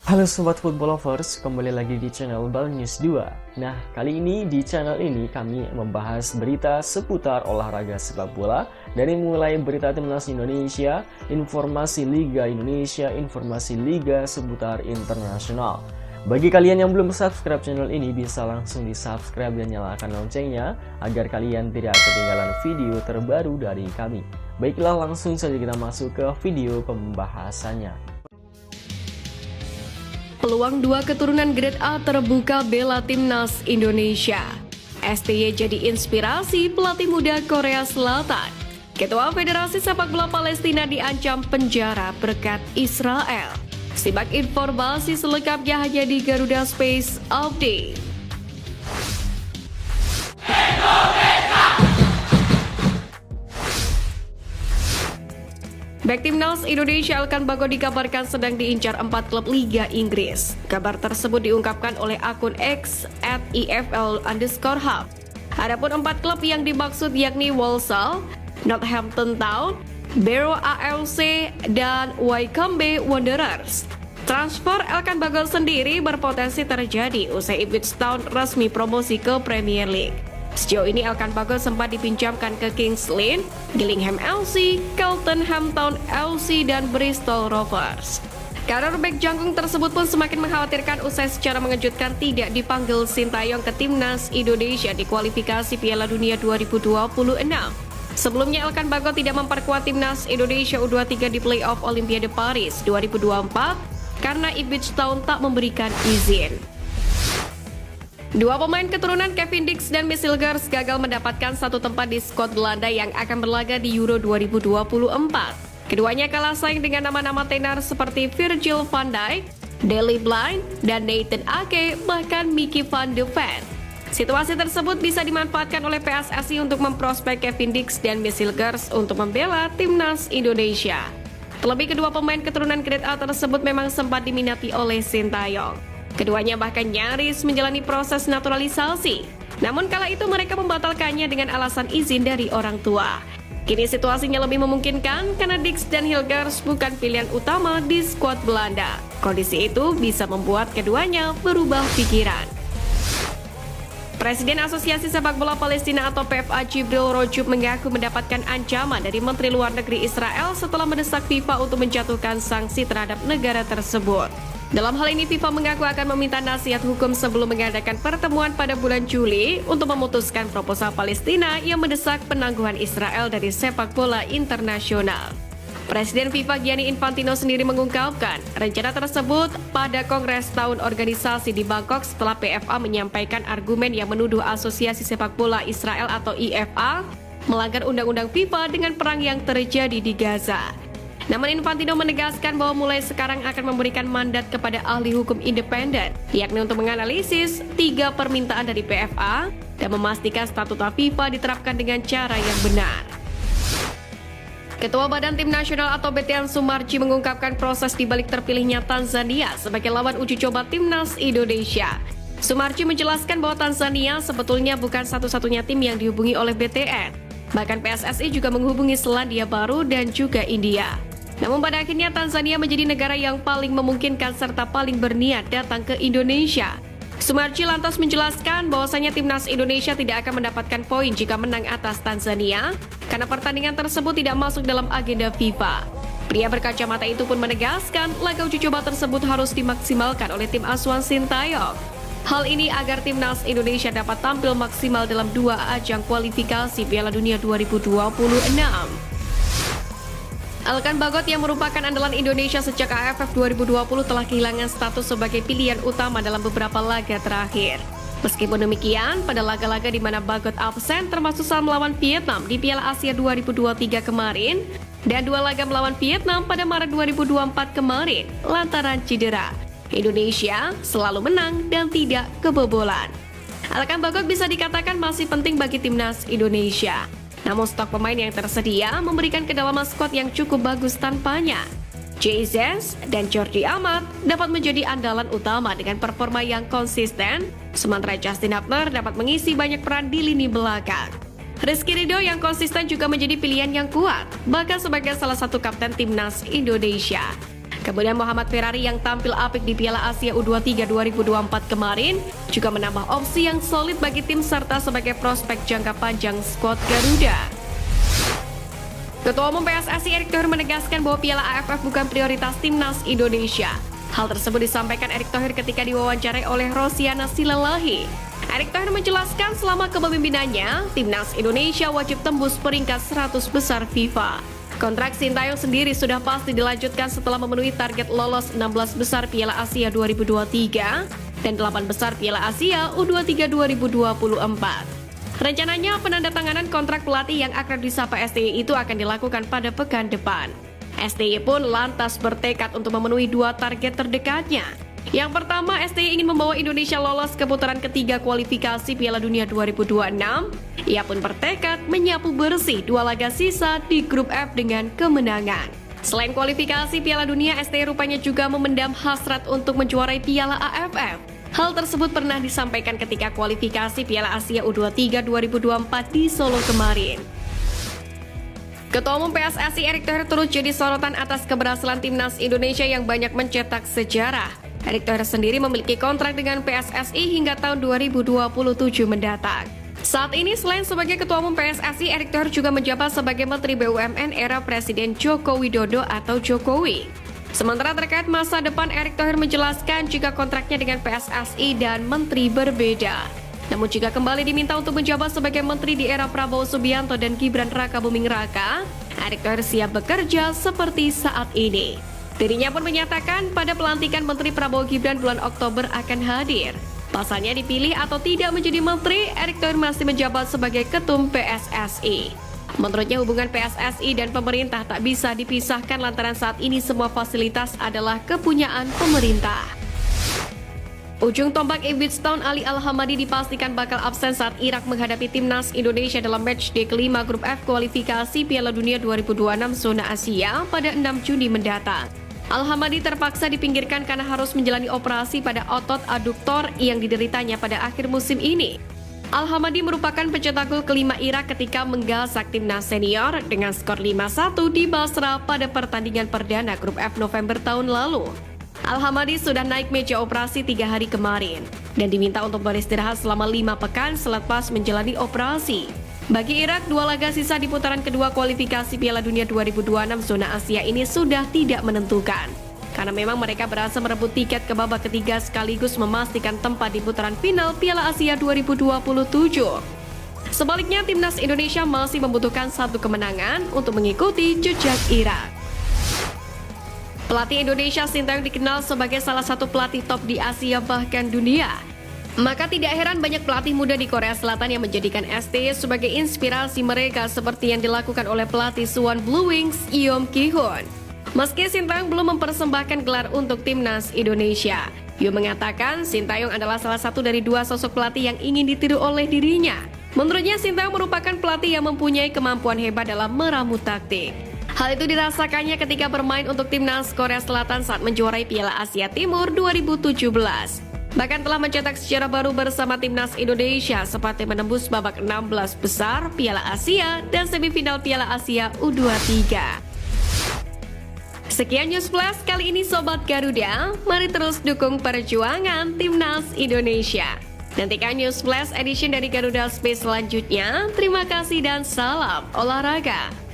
Halo Sobat Football Lovers, kembali lagi di channel Bal News 2. Nah, kali ini di channel ini kami membahas berita seputar olahraga sepak bola. Dari mulai berita timnas Indonesia, informasi Liga Indonesia, informasi Liga seputar internasional. Bagi kalian yang belum subscribe channel ini, bisa langsung di subscribe dan nyalakan loncengnya agar kalian tidak ketinggalan video terbaru dari kami. Baiklah, langsung saja kita masuk ke video pembahasannya. Peluang dua keturunan grade A terbuka bela timnas Indonesia. STY jadi inspirasi pelatih muda Korea Selatan. Ketua Federasi Sepak Bola Palestina diancam penjara berkat Israel. Simak informasi selengkapnya hanya di Garuda Space Update. Bek timnas Indonesia Elkan Bagot dikabarkan sedang diincar 4 klub Liga Inggris. Kabar tersebut diungkapkan oleh akun X @ifl_hub. Adapun 4 klub yang dimaksud yakni Walsall, Northampton Town, Barrow AFC, dan Wycombe Wanderers. Transfer Elkan Bagot sendiri berpotensi terjadi usai Ipswich Town resmi promosi ke Premier League. Sejauh ini Elkan Bagot sempat dipinjamkan ke Kings Lynn, Gillingham FC, Cheltenham Town FC, dan Bristol Rovers. Karir bek jangkung tersebut pun semakin mengkhawatirkan usai secara mengejutkan tidak dipanggil Sintayong ke timnas Indonesia di kualifikasi Piala Dunia 2026. Sebelumnya Elkan Bagot tidak memperkuat timnas Indonesia U23 di playoff Olimpiade Paris 2024 karena Ipswich Town tak memberikan izin. Dua pemain keturunan Kevin Dix dan Miss Hilgers gagal mendapatkan satu tempat di skuad Belanda yang akan berlaga di Euro 2024. Keduanya kalah saing dengan nama-nama tenar seperti Virgil van Dijk, Daley Blind, dan Nathan Ake, bahkan Mickey van de Ven. Situasi tersebut bisa dimanfaatkan oleh PSSI untuk memprospek Kevin Dix dan Miss Hilgers untuk membela timnas Indonesia. Terlebih kedua pemain keturunan grade A tersebut memang sempat diminati oleh Sintayong. Keduanya bahkan nyaris menjalani proses naturalisasi. Namun kala itu mereka membatalkannya dengan alasan izin dari orang tua. Kini situasinya lebih memungkinkan karena Dix dan Hilgers bukan pilihan utama di skuad Belanda. Kondisi itu bisa membuat keduanya berubah pikiran. Presiden Asosiasi Sepak Bola Palestina atau PFA Jibril Rojub mengaku mendapatkan ancaman dari Menteri Luar Negeri Israel setelah mendesak FIFA untuk menjatuhkan sanksi terhadap negara tersebut. Dalam hal ini FIFA mengaku akan meminta nasihat hukum sebelum mengadakan pertemuan pada bulan Juli untuk memutuskan proposal Palestina yang mendesak penangguhan Israel dari sepak bola internasional. Presiden FIFA Gianni Infantino sendiri mengungkapkan rencana tersebut pada Kongres Tahun Organisasi di Bangkok setelah PFA menyampaikan argumen yang menuduh Asosiasi Sepak Bola Israel atau IFA melanggar undang-undang FIFA dengan perang yang terjadi di Gaza. Namun Infantino menegaskan bahwa mulai sekarang akan memberikan mandat kepada ahli hukum independen, yakni untuk menganalisis 3 permintaan dari PFA dan memastikan statuta FIFA diterapkan dengan cara yang benar. Ketua Badan Tim Nasional atau BTN Sumarji mengungkapkan proses dibalik terpilihnya Tanzania sebagai lawan uji coba timnas Indonesia. Sumarji menjelaskan bahwa Tanzania sebetulnya bukan satu-satunya tim yang dihubungi oleh BTN. Bahkan PSSI juga menghubungi Selandia Baru dan juga India. Namun pada akhirnya Tanzania menjadi negara yang paling memungkinkan serta paling berniat datang ke Indonesia. Sumarji lantas menjelaskan bahwasanya timnas Indonesia tidak akan mendapatkan poin jika menang atas Tanzania karena pertandingan tersebut tidak masuk dalam agenda FIFA. Pria berkacamata itu pun menegaskan laga uji coba tersebut harus dimaksimalkan oleh tim asuhan Sintayong. Hal ini agar timnas Indonesia dapat tampil maksimal dalam 2 ajang kualifikasi Piala Dunia 2026. Elkan Bagot yang merupakan andalan Indonesia sejak AFF 2020 telah kehilangan status sebagai pilihan utama dalam beberapa laga terakhir. Meskipun demikian, pada laga-laga di mana Bagot absen termasuk saat melawan Vietnam di Piala Asia 2023 kemarin dan 2 laga melawan Vietnam pada Maret 2024 kemarin lantaran cedera, Indonesia selalu menang dan tidak kebobolan. Elkan Bagot bisa dikatakan masih penting bagi timnas Indonesia. Namun stok pemain yang tersedia memberikan kedalaman skuad yang cukup bagus tanpanya. Jesus dan Jordi Amat dapat menjadi andalan utama dengan performa yang konsisten, sementara Justin Hubner dapat mengisi banyak peran di lini belakang. Rizky Ridho yang konsisten juga menjadi pilihan yang kuat, bahkan sebagai salah satu kapten timnas Indonesia. Kemudian Muhammad Ferrari yang tampil apik di Piala Asia U23 2024 kemarin juga menambah opsi yang solid bagi tim serta sebagai prospek jangka panjang skuad Garuda. Ketua Umum PSSI Erick Thohir menegaskan bahwa Piala AFF bukan prioritas timnas Indonesia. Hal tersebut disampaikan Erick Thohir ketika diwawancarai oleh Rosiana Silalahi. Erick Thohir menjelaskan selama kepemimpinannya, timnas Indonesia wajib tembus peringkat 100 besar FIFA. Kontrak Sintayong sendiri sudah pasti dilanjutkan setelah memenuhi target lolos 16 besar Piala Asia 2023 dan 8 besar Piala Asia U23 2024. Rencananya penandatanganan kontrak pelatih yang akrab disapa STY itu akan dilakukan pada pekan depan. STY pun lantas bertekad untuk memenuhi 2 target terdekatnya. Yang pertama, STY ingin membawa Indonesia lolos ke putaran ketiga kualifikasi Piala Dunia 2026. Ia pun bertekad menyapu bersih 2 laga sisa di grup F dengan kemenangan. Selain kualifikasi Piala Dunia, STY rupanya juga memendam hasrat untuk menjuarai Piala AFF. Hal tersebut pernah disampaikan ketika kualifikasi Piala Asia U23 2024 di Solo kemarin. Ketua Umum PSSI Erick Thohir turut jadi sorotan atas keberhasilan timnas Indonesia yang banyak mencetak sejarah. Erick Thohir sendiri memiliki kontrak dengan PSSI hingga tahun 2027 mendatang. Saat ini selain sebagai Ketua Umum PSSI, Erick Thohir juga menjabat sebagai Menteri BUMN era Presiden Joko Widodo atau Jokowi. Sementara terkait masa depan, Erick Thohir menjelaskan jika kontraknya dengan PSSI dan Menteri berbeda. Namun jika kembali diminta untuk menjabat sebagai Menteri di era Prabowo Subianto dan Gibran Rakabuming Raka, Erick Thohir siap bekerja seperti saat ini. Dirinya pun menyatakan pada pelantikan Menteri Prabowo Gibran bulan Oktober akan hadir. Pasalnya dipilih atau tidak menjadi menteri, Erick Thohir masih menjabat sebagai Ketum PSSI. Menurutnya hubungan PSSI dan pemerintah tak bisa dipisahkan lantaran saat ini semua fasilitas adalah kepunyaan pemerintah. Ujung tombak Ipswich Town Ali Al-Hamadi dipastikan bakal absen saat Irak menghadapi timnas Indonesia dalam matchday kelima grup F kualifikasi Piala Dunia 2026 zona Asia pada 6 Juni mendatang. Al-Hamadi terpaksa dipinggirkan karena harus menjalani operasi pada otot aduktor yang dideritanya pada akhir musim ini. Al-Hamadi merupakan pencetak gol kelima Irak ketika menggasak timnas senior dengan skor 5-1 di Basra pada pertandingan perdana grup F November tahun lalu. Al-Hamadi sudah naik meja operasi 3 hari kemarin dan diminta untuk beristirahat selama 5 pekan selepas menjalani operasi. Bagi Irak, 2 laga sisa di putaran kedua kualifikasi Piala Dunia 2026 zona Asia ini sudah tidak menentukan. Karena memang mereka berhasil merebut tiket ke babak ketiga sekaligus memastikan tempat di putaran final Piala Asia 2027. Sebaliknya, timnas Indonesia masih membutuhkan 1 kemenangan untuk mengikuti jejak Irak. Pelatih Indonesia Sintayong dikenal sebagai salah satu pelatih top di Asia bahkan dunia. Maka tidak heran banyak pelatih muda di Korea Selatan yang menjadikan STY sebagai inspirasi mereka seperti yang dilakukan oleh pelatih Suwon Blue Wings, Yeom Ki-hoon. Meski Sintayong belum mempersembahkan gelar untuk timnas Indonesia, Yeom mengatakan Sintayong adalah salah satu dari 2 sosok pelatih yang ingin ditiru oleh dirinya. Menurutnya Sintayong merupakan pelatih yang mempunyai kemampuan hebat dalam meramu taktik. Hal itu dirasakannya ketika bermain untuk timnas Korea Selatan saat menjuarai Piala Asia Timur 2017. Bahkan telah mencetak sejarah baru bersama timnas Indonesia seperti menembus babak 16 besar Piala Asia dan semifinal Piala Asia U23. Sekian News Flash kali ini Sobat Garuda, mari terus dukung perjuangan timnas Indonesia. Nantikan News Flash edition dari Garuda Space selanjutnya. Terima kasih dan salam olahraga.